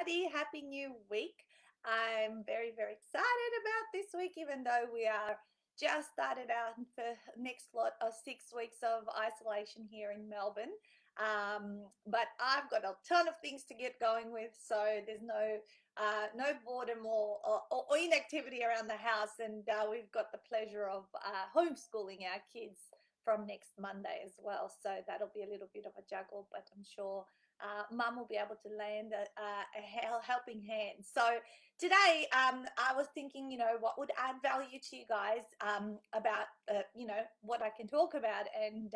Happy new week. I'm very, very excited about this week, even though we are just started out the next lot of 6 weeks of isolation here in Melbourne. But I've got a ton of things to get going with, so there's no boredom or inactivity around the house, and we've got the pleasure of homeschooling our kids from next Monday as well. So that'll be a little bit of a juggle, but I'm sure mum will be able to lend a helping hand. So today, I was thinking, what would add value to you guys about, what I can talk about. And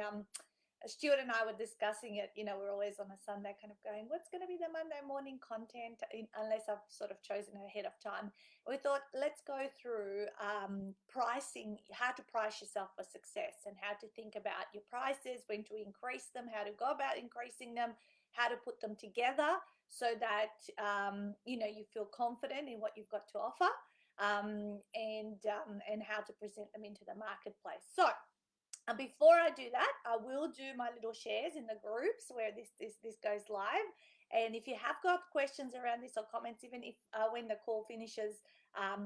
Stuart and I were discussing it. We're always on a Sunday kind of going, what's going to be the Monday morning content, unless I've sort of chosen it ahead of time. We thought, let's go through pricing, how to price yourself for success, and how to think about your prices, when to increase them, how to go about increasing them, how to put them together so that you feel confident in what you've got to offer, and how to present them into the marketplace. So before I do that, I will do my little shares in the groups where this goes live. And if you have got questions around this or comments, even if when the call finishes,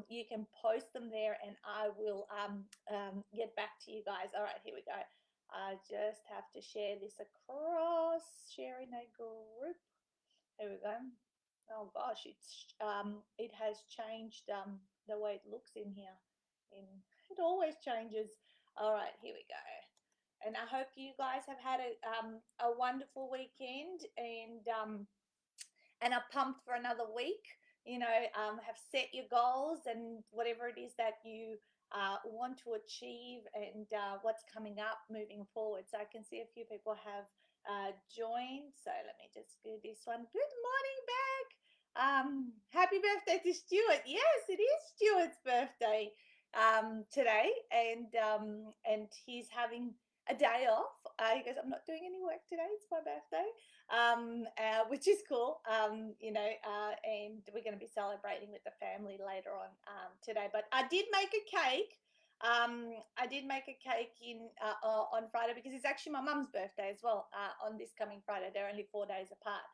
you can post them there, and I will get back to you guys. All right, here we go. I just have to share this across, sharing a group. Here we go. Oh gosh, it has changed the way it looks in here. In It always changes. All right, here we go. And I hope you guys have had a wonderful weekend, and are pumped for another week. Have set your goals and whatever it is that you want to achieve, and what's coming up moving forward. So I can see a few people have joined. So let me just do this one. Good morning, back. Happy birthday to Stuart. Yes, it is Stuart's birthday today, and he's having a day off. He goes, I'm not doing any work today. It's my birthday, which is cool. And we're going to be celebrating with the family later on today. But I did make a cake. I did make a cake on Friday, because it's actually my mum's birthday as well on this coming Friday. They're only 4 days apart.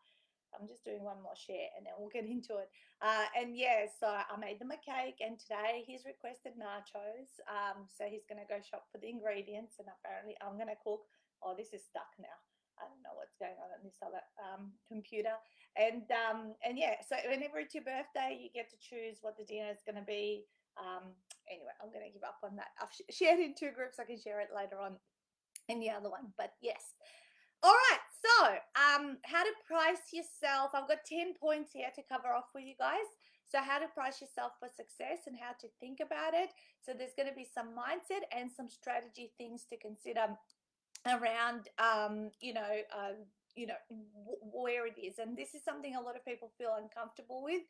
I'm just doing one more share and then we'll get into it. And yeah, so I made them a cake, and today he's requested nachos. So he's going to go shop for the ingredients, and apparently I'm going to cook. Oh, this is stuck now. I don't know what's going on this other computer. And yeah, so whenever it's your birthday, you get to choose what the dinner is going to be. Anyway, I'm going to give up on that. I've shared in two groups. I can share it later on in the other one. But yes. All right, so how to price yourself. I've got 10 points here to cover off with you guys. So how to price yourself for success and how to think about it. So there's going to be some mindset and some strategy things to consider around, where it is. And this is something a lot of people feel uncomfortable with.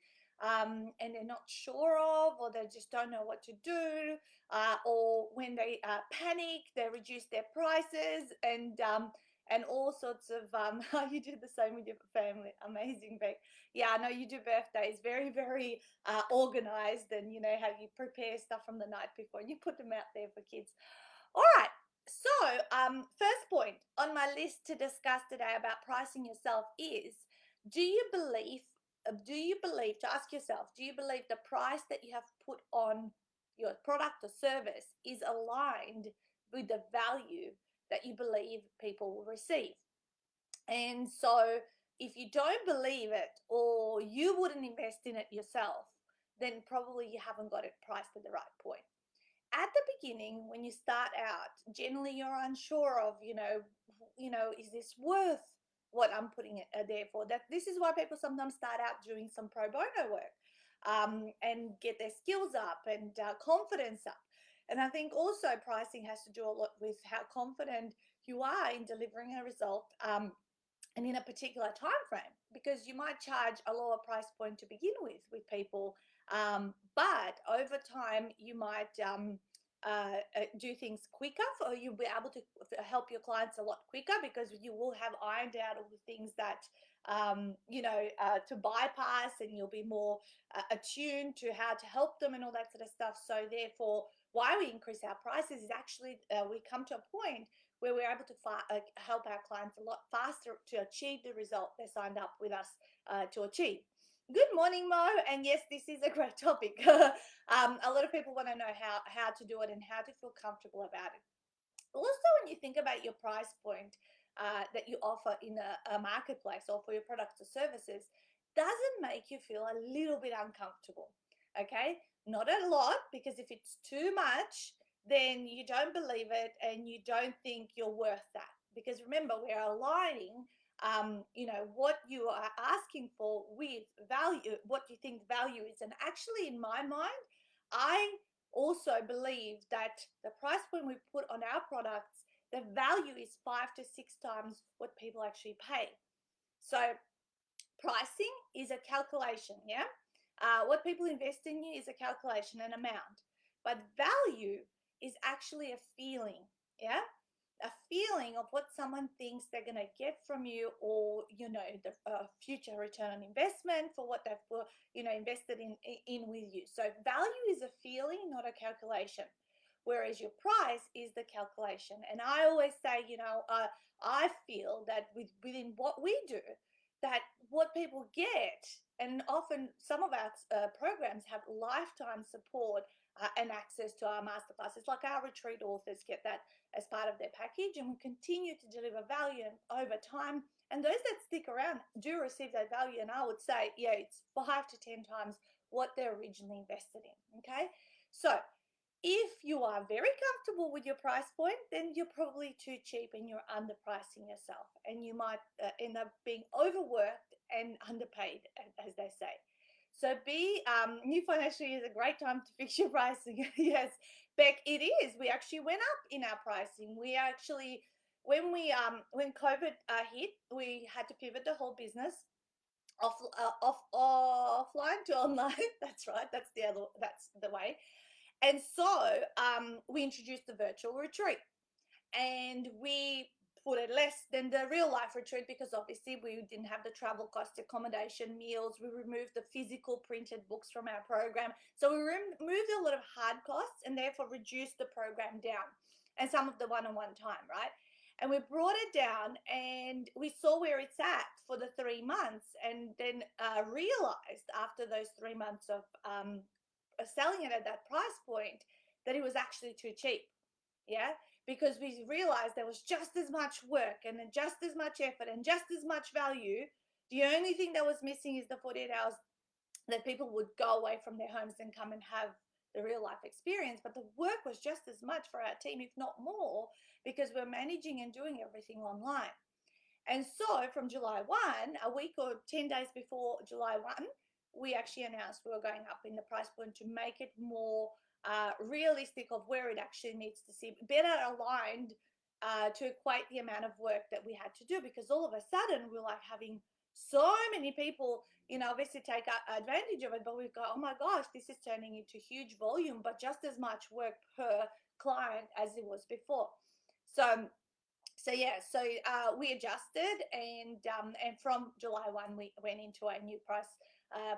And they're not sure of, or they just don't know what to do, or when they panic, they reduce their prices, and all sorts of you do the same with your family. Amazing, Beck. Yeah, I know you do birthdays very, very organized, and how you prepare stuff from the night before and you put them out there for kids. All right. So, first point on my list to discuss today about pricing yourself is: do you believe? To ask yourself, do you believe the price that you have put on your product or service is aligned with the value that you believe people will receive? And so, if you don't believe it, or you wouldn't invest in it yourself, then probably you haven't got it priced at the right point. At the beginning, when you start out, generally you're unsure of, is this worth what I'm putting it there for? That this is why people sometimes start out doing some pro bono work, and get their skills up and confidence up. And I think also pricing has to do a lot with how confident you are in delivering a result, and in a particular time frame, because you might charge a lower price point to begin with people, but over time you might do things quicker, or you'll be able to help your clients a lot quicker, because you will have ironed out all the things that to bypass, and you'll be more attuned to how to help them and all that sort of stuff. So therefore, why we increase our prices is actually we come to a point where we're able to help our clients a lot faster to achieve the result they signed up with us to achieve. Good morning, Mo. And yes, this is a great topic. A lot of people want to know how to do it and how to feel comfortable about it. Also, when you think about your price point that you offer in a marketplace or for your products or services, doesn't make you feel a little bit uncomfortable. Okay, not a lot, because if it's too much, then you don't believe it and you don't think you're worth that. Because remember, we're aligning, what you are asking for with value, what you think value is. And actually, in my mind, I also believe that the price point we put on our products, the value is 5 to 6 times what people actually pay. So pricing is a calculation, yeah. What people invest in you is a calculation, an amount, but value is actually a feeling, yeah, a feeling of what someone thinks they're going to get from you, or the future return on investment for what they've invested in with you. So value is a feeling, not a calculation, whereas your price is the calculation. And I always say, I feel that within what we do, that what people get, and often some of our programs have lifetime support and access to our masterclasses, like our retreat authors get that as part of their package, and we continue to deliver value over time. And those that stick around do receive that value, and I would say, yeah, it's 5 to 10 times what they're originally invested in. Okay, so if you are very comfortable with your price point, then you're probably too cheap and you're underpricing yourself, and you might end up being overworked and underpaid, as they say. So, new financial year is a great time to fix your pricing. Yes, Beck, it is. We actually went up in our pricing. We actually, when COVID hit, we had to pivot the whole business offline to online. That's right. That's the way. And so we introduced the virtual retreat, and we put it less than the real life retreat, because obviously we didn't have the travel cost, accommodation, meals. We removed the physical printed books from our program. So we removed a lot of hard costs and therefore reduced the program down, and some of the one-on-one time, right? And we brought it down, and we saw where it's at for the 3 months, and then realized after those 3 months of selling it at that price point that it was actually too cheap. Yeah, because we realized there was just as much work and just as much effort and just as much value. The only thing that was missing is the 48 hours that people would go away from their homes and come and have the real life experience. But the work was just as much for our team, if not more, because we're managing and doing everything online. And so from July 1, a week or 10 days before July 1, we actually announced we were going up in the price point to make it more realistic of where it actually needs to see, better aligned to equate the amount of work that we had to do. Because all of a sudden we're like having so many people, obviously take advantage of it, but we go, oh my gosh, this is turning into huge volume, but just as much work per client as it was before. So we adjusted, and from July 1 we went into a new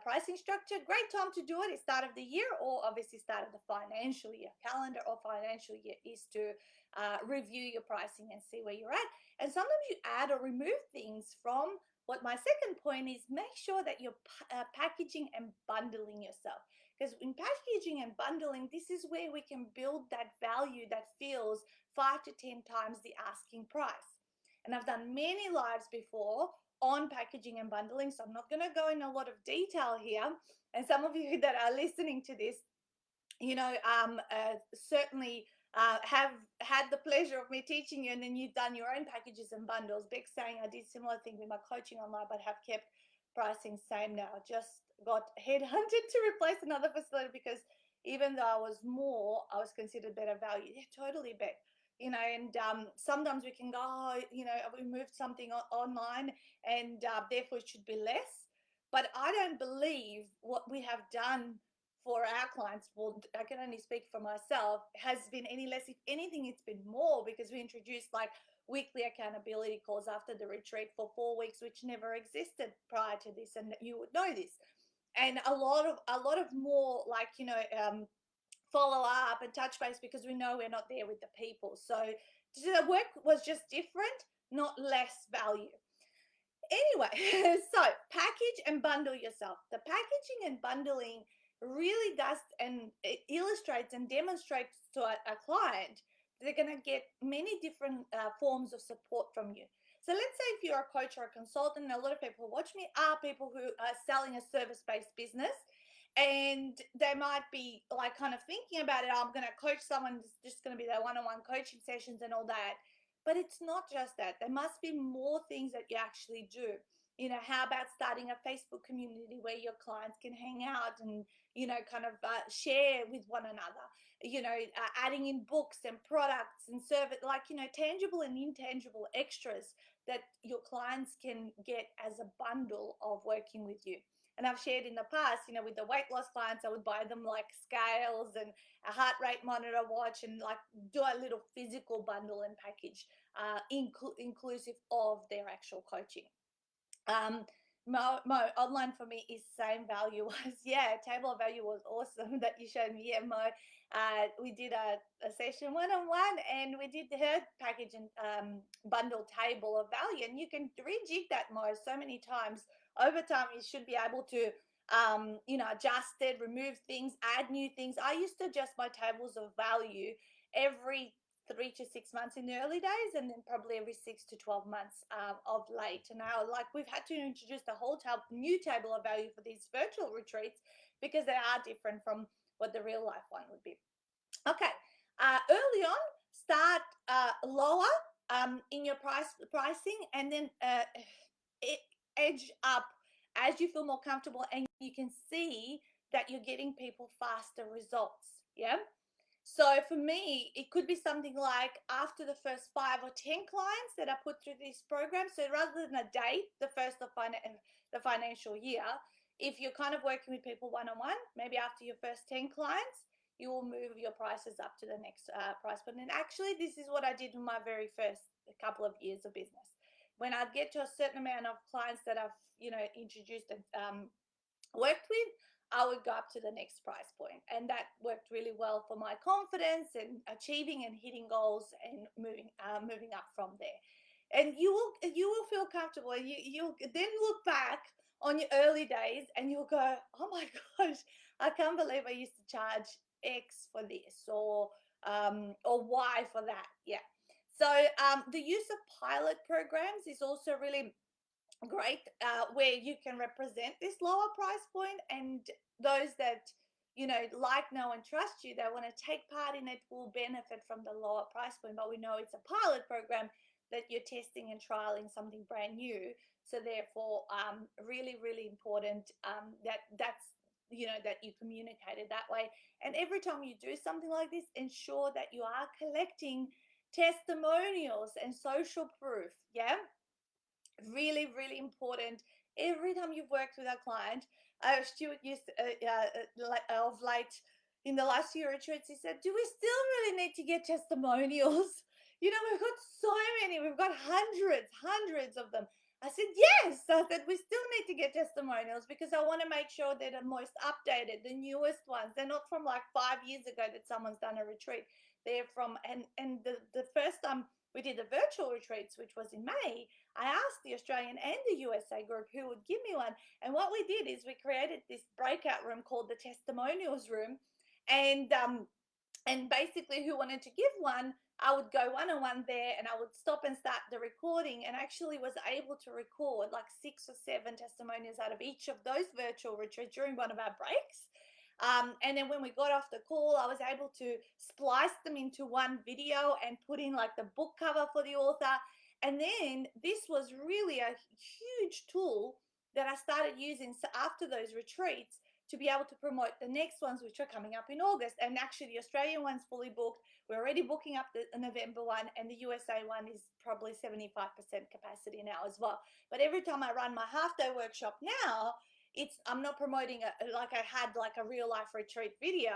pricing structure. Great time to do it is start of the year, or obviously start of the financial year. Calendar or financial year is to review your pricing and see where you're at. And sometimes you add or remove things from what my second point is. Make sure that you're packaging and bundling yourself, because in packaging and bundling, this is where we can build that value that feels 5 to 10 times the asking price. And I've done many lives before on packaging and bundling, so I'm not going to go in a lot of detail here. And some of you that are listening to this, certainly have had the pleasure of me teaching you, and then you've done your own packages and bundles. Beck's saying I did similar thing with my coaching online, but have kept pricing same now. Just got headhunted to replace another facility, because even though I was more, I was considered better value. Yeah, totally, Beck. And sometimes we can go, oh, we moved something online, and therefore it should be less. But I don't believe what we have done for our clients, well, I can only speak for myself, has been any less. If anything, it's been more, because we introduced like weekly accountability calls after the retreat for 4 weeks, which never existed prior to this, and you would know this. And a lot of more, like, follow up and touch base, because we know we're not there with the people. So the work was just different, not less value. Anyway, so package and bundle yourself. The packaging and bundling really does, and it illustrates and demonstrates to a client they're going to get many different forms of support from you. So let's say if you're a coach or a consultant, a lot of people who watch me are people who are selling a service-based business, and they might be like kind of thinking about it. Oh, I'm going to coach someone, it's just going to be their one-on-one coaching sessions and all that. But it's not just that. There must be more things that you actually do. You know, how about starting a Facebook community where your clients can hang out and, kind of share with one another? Adding in books and products and service, like, tangible and intangible extras that your clients can get as a bundle of working with you. And I've shared in the past, with the weight loss clients, I would buy them like scales and a heart rate monitor watch and like do a little physical bundle and package inclusive of their actual coaching. Mo, online for me is same value was, yeah, table of value was awesome that you showed me. Yeah, Mo, we did a session one-on-one and we did her package and bundle table of value, and you can rejig that, Mo, so many times over time. You should be able to adjust it, remove things, add new things. I used to adjust my tables of value every 3 to 6 months in the early days, and then probably every 6 to 12 months of late. And now, like, we've had to introduce a whole new table of value for these virtual retreats because they are different from what the real life one would be. Okay, early on, start lower in your pricing, and then edge up as you feel more comfortable, and you can see that you're getting people faster results. Yeah. So for me, it could be something like after the first 5 or 10 clients that I put through this program. So rather than a date, the first of the financial year, if you're kind of working with people one-on-one, maybe after your first 10 clients, you will move your prices up to the next price point. And actually, this is what I did in my very first couple of years of business. When I'd get to a certain amount of clients that I've, introduced and worked with, I would go up to the next price point, and that worked really well for my confidence and achieving and hitting goals and moving up from there. And you will feel comfortable, and you'll then look back on your early days and you'll go, oh my gosh, I can't believe I used to charge X for this or Y for that. Yeah. So the use of pilot programs is also really great, where you can represent this lower price point, and those that like, know, and trust you, that want to take part in it, will benefit from the lower price point. But we know it's a pilot program that you're testing and trialing something brand new, so therefore really, really important that you communicate it that way. And every time you do something like this, ensure that you are collecting testimonials and social proof. Yeah, really, really important. Every time you've worked with a client, Stuart used of late in the last few retreats, he said, do we still really need to get testimonials? We've got so many, we've got hundreds of them. I said, yes. I said, we still need to get testimonials because I want to make sure they're the most updated, the newest ones. They're not from like 5 years ago that someone's done a retreat. They're from, and the first time we did the virtual retreats, which was in May, I asked the Australian and the USA group who would give me one. And what we did is we created this breakout room called the Testimonials room. And basically, who wanted to give one, I would go one-on-one there, and I would stop and start the recording, and actually was able to record like 6 or 7 testimonials out of each of those virtual retreats during one of our breaks. And then when we got off the call, I was able to splice them into one video and put in like the book cover for the author. And then this was really a huge tool that I started using after those retreats to be able to promote the next ones, which are coming up in August. And actually, the Australian one's fully booked. We're already booking up the November one, and the USA one is probably 75% capacity now as well. But every time I run my half-day workshop now, I'm not promoting like I had like a real life retreat video,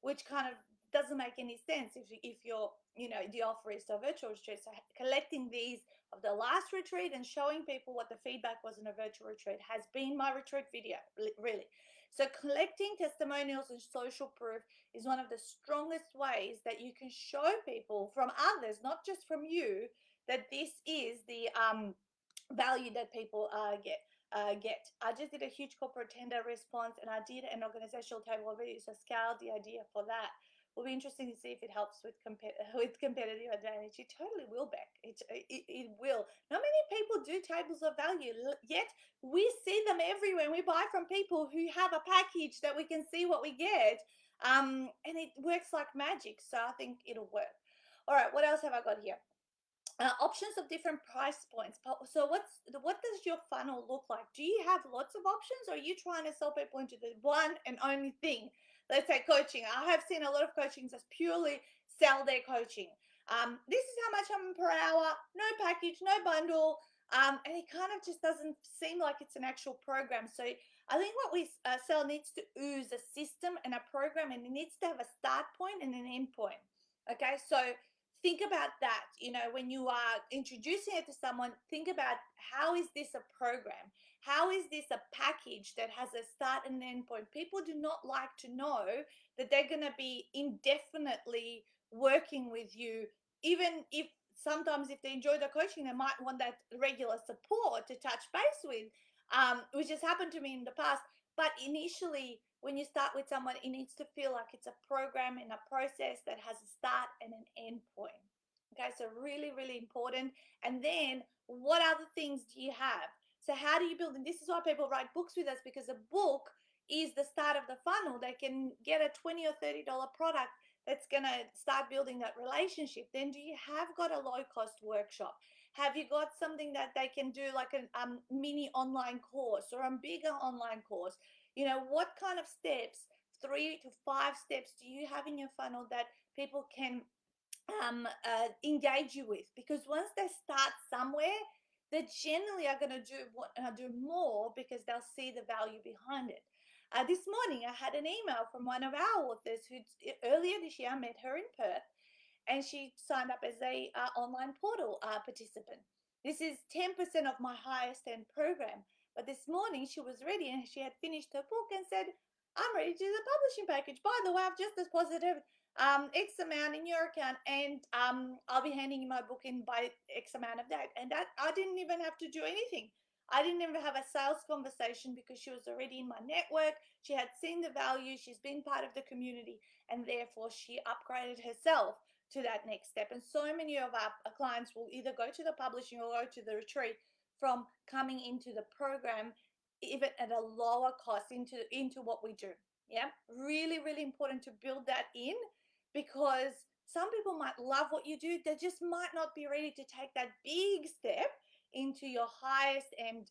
which kind of doesn't make any sense if you're the offer is a virtual retreat. So collecting these of the last retreat and showing people what the feedback was in a virtual retreat has been my retreat video, really. So collecting testimonials and social proof is one of the strongest ways that you can show people from others, not just from you, that this is value that people get. I just did a huge corporate tender response, and I did an organizational table already, so scaled the idea for that. Will be interesting to see if it helps with with competitive advantage. It totally will, Beck. It will. Not many people do tables of value, yet we see them everywhere. We buy from people who have a package that we can see what we get, and it works like magic. So I think it'll work. All right, what else have I got here? Options of different price points. So what does your funnel look like? Do you have lots of options, or are you trying to sell people into the one and only thing? Let's say coaching. I have seen a lot of coachings as purely sell their coaching. This is how much I'm per hour, no package, no bundle, and it kind of just doesn't seem like it's an actual program. So I think what we sell needs to ooze a system and a program, and it needs to have a start point and an end point. Okay, so think about that. When you are introducing it to someone, think about, how is this a program? How is this a package that has a start and end point? People do not like to know that they're going to be indefinitely working with you, even if sometimes if they enjoy the coaching, they might want that regular support to touch base with, which has happened to me in the past. But initially, when you start with someone, it needs to feel like it's a program and a process that has a start and an end point. Okay, so really, really important. And then what other things do you have? So how do you build? And this is why people write books with us, because a book is the start of the funnel. They can get a $20 or $30 product that's going to start building that relationship. Then do you have got a low cost workshop? Have you got something that they can do, like a mini online course or a bigger online course? What kind of steps, 3 to 5 steps, do you have in your funnel that people can engage you with? Because once they start somewhere, they generally are going to do more, because they'll see the value behind it. This morning, I had an email from one of our authors who earlier this year, I met her in Perth, and she signed up as a online portal participant. This is 10% of my highest end program. But this morning she was ready, and she had finished her book and said, I'm ready to do the publishing package. By the way, I've just deposited X amount in your account, and I'll be handing you my book in by X amount of date. And that I didn't even have to do anything. I didn't even have a sales conversation, because she was already in my network. She had seen the value. She's been part of the community, and therefore she upgraded herself to that next step. And so many of our clients will either go to the publishing or go to the retreat from coming into the program, even at a lower cost, into what we do. Yeah, really, really important to build that in, because some people might love what you do, they just might not be ready to take that big step into your highest end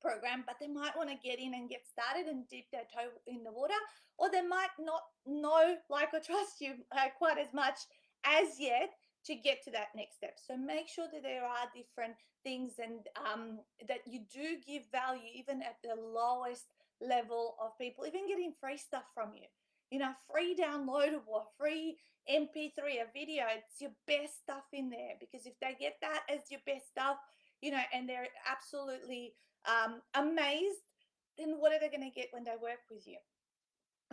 program, but they might want to get in and get started and dip their toe in the water, or they might not know, like, or trust you quite as much as yet to get to that next step. So make sure that there are different things, and that you do give value even at the lowest level of people, even getting free stuff from you. Free downloadable, free MP3, a video. It's your best stuff in there, because if they get that as your best stuff, and they're absolutely amazed, then what are they going to get when they work with you?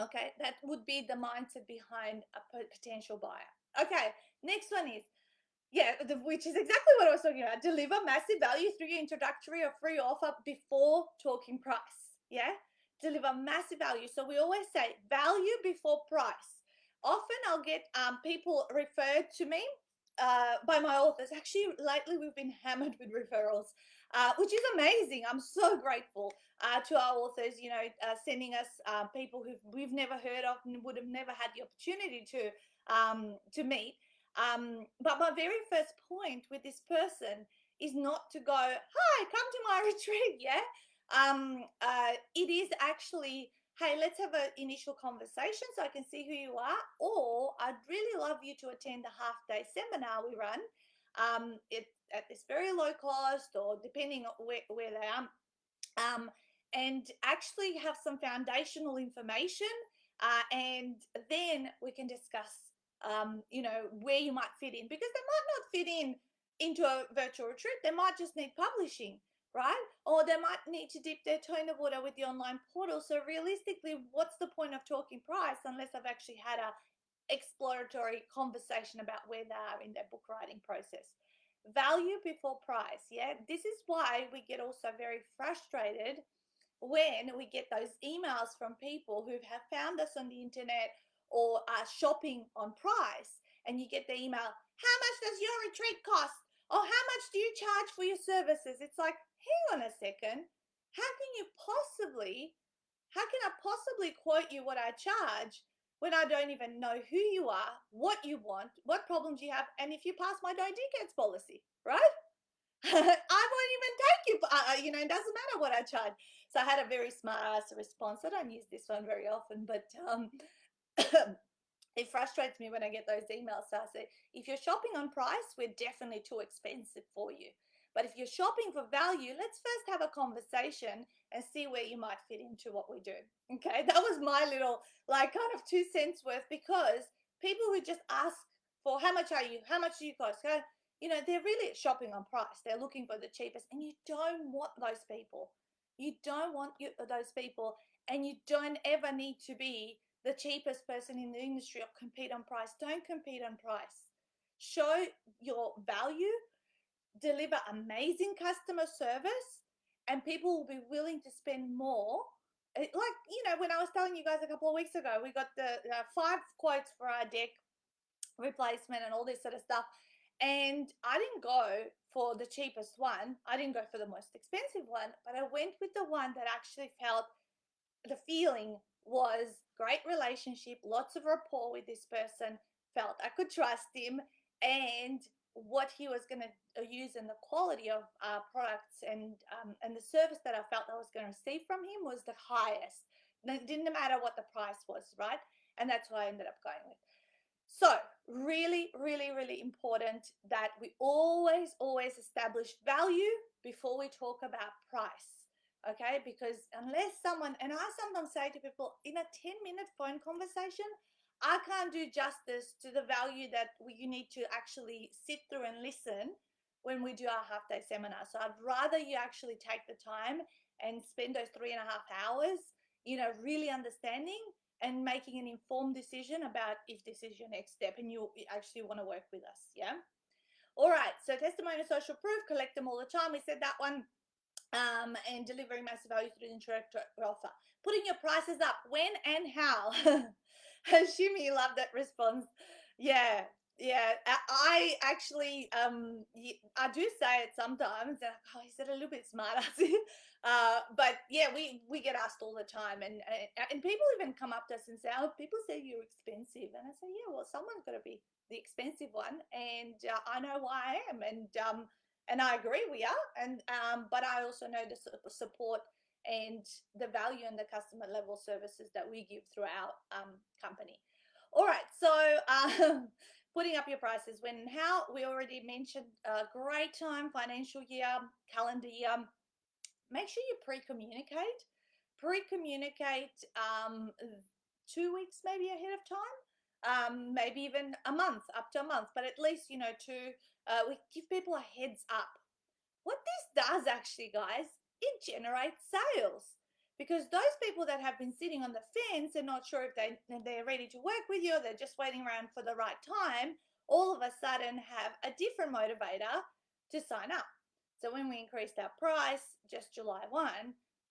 Okay, that would be the mindset behind a potential buyer. Okay, next one is, which is exactly what I was talking about. Deliver massive value through your introductory or free offer before talking price. Yeah, deliver massive value. So we always say value before price. Often I'll get people referred to me by my authors. Actually, lately we've been hammered with referrals, which is amazing. I'm so grateful to our authors, sending us people who we've never heard of and would have never had the opportunity to meet. But my very first point with this person is not to go, hi, come to my retreat. Yeah. It is actually, hey, let's have an initial conversation so I can see who you are. Or I'd really love you to attend the half-day seminar we run at this very low cost, or depending on where they are, and actually have some foundational information, and then we can discuss, where you might fit in, because they might not fit into a virtual retreat. They might just need publishing, right? Or they might need to dip their toe in the water with the online portal. So realistically, what's the point of talking price unless I've actually had a exploratory conversation about where they are in their book writing process? value before price. Yeah, this is why we get also very frustrated when we get those emails from people who have found us on the internet or are shopping on price, and you get the email, how much does your retreat cost, or how much do you charge for your services? It's like, hang on a second, how can I possibly quote you what I charge when I don't even know who you are, what you want, what problems you have, and if you pass my no tickets policy, right? I won't even take you. It doesn't matter what I charge. So I had a very smart ass response. I don't use this one very often, but it frustrates me when I get those emails. So I say, if you're shopping on price, we're definitely too expensive for you. But if you're shopping for value, let's first have a conversation and see where you might fit into what we do. Okay, that was my little kind of 2 cents worth, because people who just ask for how much are you, how much do you cost, they're really shopping on price. They're looking for the cheapest, and you don't want those people. You don't want those people, and you don't ever need to be the cheapest person in the industry or compete on price. Don't compete on price. Show your value, deliver amazing customer service, and people will be willing to spend more. When I was telling you guys a couple of weeks ago, we got the 5 quotes for our deck replacement and all this sort of stuff. And I didn't go for the cheapest one. I didn't go for the most expensive one, but I went with the one that actually felt, the feeling was great relationship, lots of rapport with this person, felt I could trust him, and what he was going to use and the quality of products and the service that I felt I was going to receive from him was the highest. It didn't matter what the price was, right? And that's what I ended up going with. So, really, really, really important that we always establish value before we talk about price. Okay, because unless someone, and I sometimes say to people, in a 10-minute phone conversation, I can't do justice to the value that you need to actually sit through and listen when we do our half day seminar. So I'd rather you actually take the time and spend those 3.5 hours, really understanding and making an informed decision about if this is your next step and you actually want to work with us. Yeah. All right. So testimonial, social proof, collect them all the time. We said that one. And delivering massive value through the introductory offer. Putting your prices up. When and how? Shimi, love that response. Yeah, yeah. I actually, I do say it sometimes. Oh, is it a little bit smart? But yeah, we get asked all the time, and people even come up to us and say, "Oh, people say you're expensive," and I say, "Yeah, well, someone's got to be the expensive one, and I know why I am, and I agree we are, and but I also know the support and the value and the customer level services that we give through our company. All right, so putting up your prices, when and how, we already mentioned a great time, financial year, calendar year. Make sure you pre-communicate. Pre-communicate 2 weeks maybe ahead of time, maybe even a month, up to a month, but at least we give people a heads up. What this does actually, guys, it generates sales, because those people that have been sitting on the fence and not sure if they're ready to work with you, or they're just waiting around for the right time, all of a sudden have a different motivator to sign up. So when we increased our price just July 1,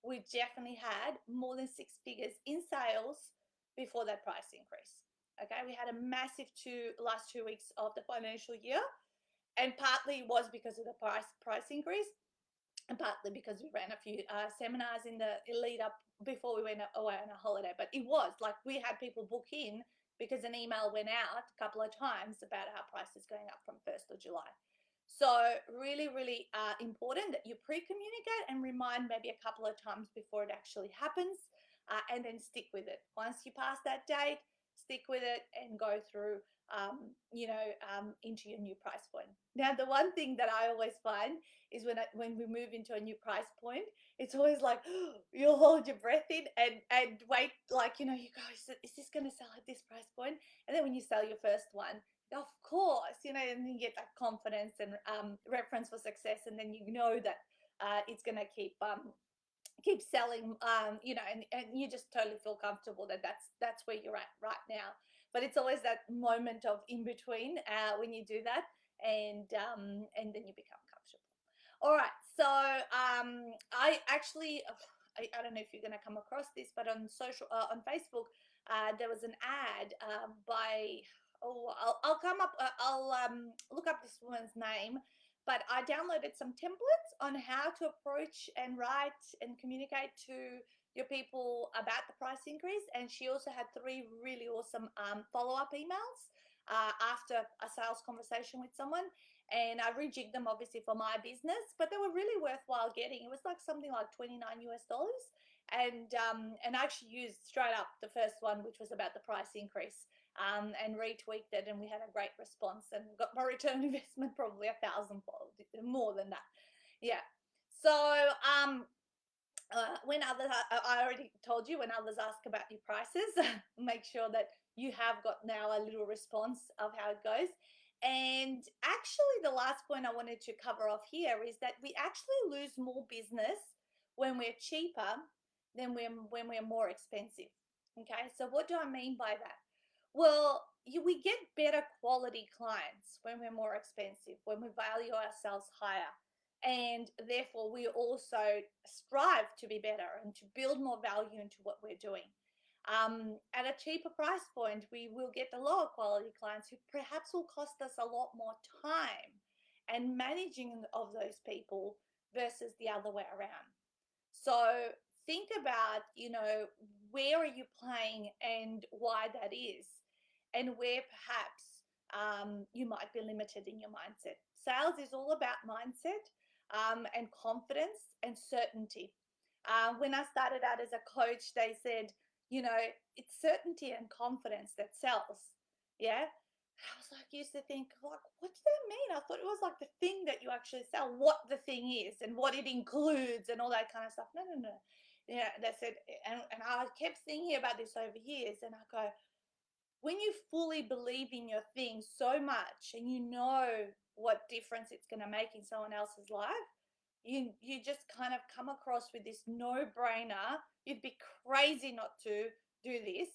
we definitely had more than 6 figures in sales before that price increase. Okay, we had a massive last 2 weeks of the financial year, and partly was because of the price increase, and partly because we ran a few seminars in the lead up before we went away on a holiday. But it was like we had people book in because an email went out a couple of times about our prices going up from 1st of July. So really, really important that you pre-communicate and remind maybe a couple of times before it actually happens, and then stick with it. Once you pass that date, stick with it and go through into your new price point. Now, the one thing that I always find is when we move into a new price point, it's always like you'll hold your breath in and wait, you go, is this going to sell at this price point? And then when you sell your first one, of course, and then you get that confidence and reference for success, and then you know that it's going to keep selling, and you just totally feel comfortable that that's where you're at right now. But it's always that moment of in between when you do that, and then you become comfortable. All right, so I actually, I don't know if you're going to come across this, but on on Facebook, there was an ad by, I'll come up, I'll look up this woman's name, but I downloaded some templates on how to approach and write and communicate to your people about the price increase. And she also had 3 really awesome follow-up emails after a sales conversation with someone, and I rejigged them obviously for my business, but they were really worthwhile getting. It was like something like $29 US, and I actually used straight up the first one, which was about the price increase, and retweaked it, and we had a great response, and got my return investment probably 1,000-fold more than that. Yeah. So when others, I already told you, when others ask about your prices, make sure that you have got now a little response of how it goes. And actually, the last point I wanted to cover off here is that we actually lose more business when we're cheaper than when we're more expensive. Okay, so what do I mean by that? Well, we get better quality clients when we're more expensive, when we value ourselves higher, and therefore we also strive to be better and to build more value into what we're doing. At a cheaper price point, we will get the lower quality clients who perhaps will cost us a lot more time and managing of those people versus the other way around. So think about, where are you playing and why that is, and where perhaps you might be limited in your mindset. Sales is all about mindset and confidence and certainty. When I started out as a coach, they said, it's certainty and confidence that sells. Yeah. I was like, used to think, like, what does that mean? I thought it was like the thing that you actually sell, what the thing is and what it includes and all that kind of stuff. No, no, no. Yeah, they said, and I kept thinking about this over years, and I go, when you fully believe in your thing so much and you know what difference it's going to make in someone else's life, you just kind of come across with this no-brainer. You'd be crazy not to do this,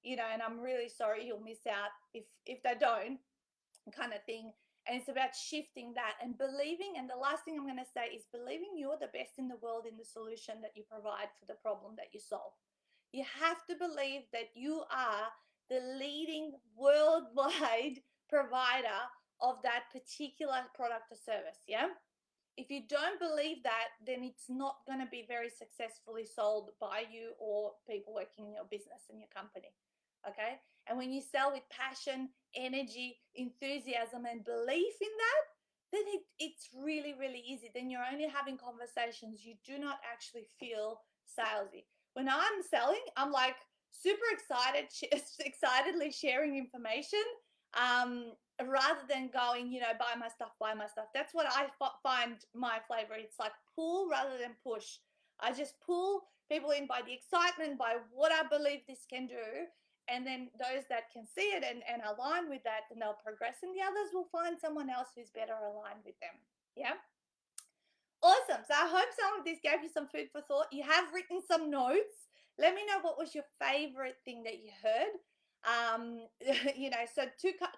and I'm really sorry you'll miss out if they don't, kind of thing. And it's about shifting that and believing. And the last thing I'm going to say is believing you're the best in the world in the solution that you provide for the problem that you solve. You have to believe that you are the leading worldwide provider of that particular product or service. Yeah. If you don't believe that, then it's not going to be very successfully sold by you or people working in your business and your company. Okay. And when you sell with passion, energy, enthusiasm, and belief in that, then it's really, really easy. Then you're only having conversations. You do not actually feel salesy. When I'm selling, I'm like super excited, excitedly sharing information, rather than going, buy my stuff, buy my stuff. That's what I find my flavor. It's like pull rather than push. I just pull people in by the excitement, by what I believe this can do. And then those that can see it and align with that, then they'll progress, and the others will find someone else who's better aligned with them. Yeah. Awesome. So I hope some of this gave you some food for thought. You have written some notes. Let me know what was your favorite thing that you heard. So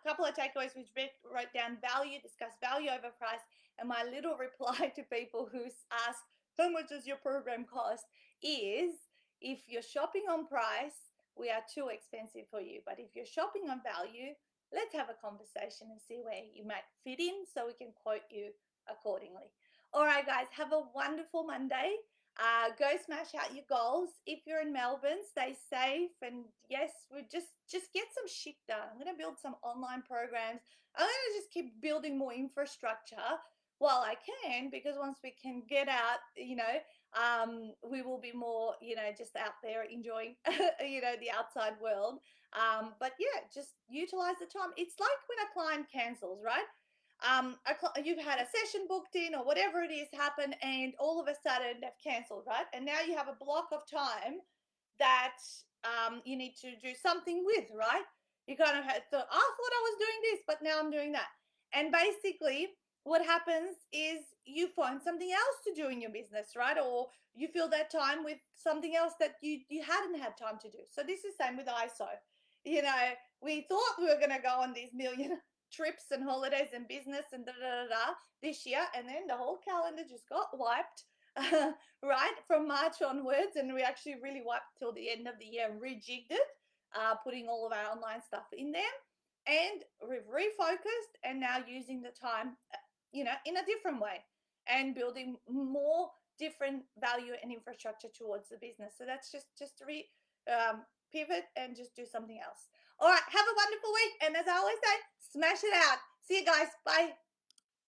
couple of takeaways, which wrote down value, discuss value over price, and my little reply to people who ask, how much does your program cost? Is, if you're shopping on price, we are too expensive for you. But if you're shopping on value, let's have a conversation and see where you might fit in so we can quote you accordingly. All right, guys, have a wonderful Monday. Go smash out your goals. If you're in Melbourne, stay safe. And yes, we just get some shit done. I'm going to build some online programs. I'm going to just keep building more infrastructure while I can, because once we can get out, we will be more, just out there enjoying, the outside world. But yeah, just utilize the time. It's like when a client cancels, right? You've had a session booked in or whatever it is happen, and all of a sudden they've cancelled, right? And now you have a block of time that you need to do something with, right? You kind of had thought, I thought I was doing this, but now I'm doing that. And basically, what happens is you find something else to do in your business, right? Or you fill that time with something else that you hadn't had time to do. So this is the same with ISO. We thought we were going to go on these million trips and holidays and business and this year, and then the whole calendar just got wiped. Right from March onwards, and we actually really wiped till the end of the year and rejigged it, putting all of our online stuff in there, and we've refocused and now using the time, in a different way, and building more different value and infrastructure towards the business. So that's just pivot and just do something else. All right, have a wonderful week, and as I always say, smash it out. See you guys. Bye.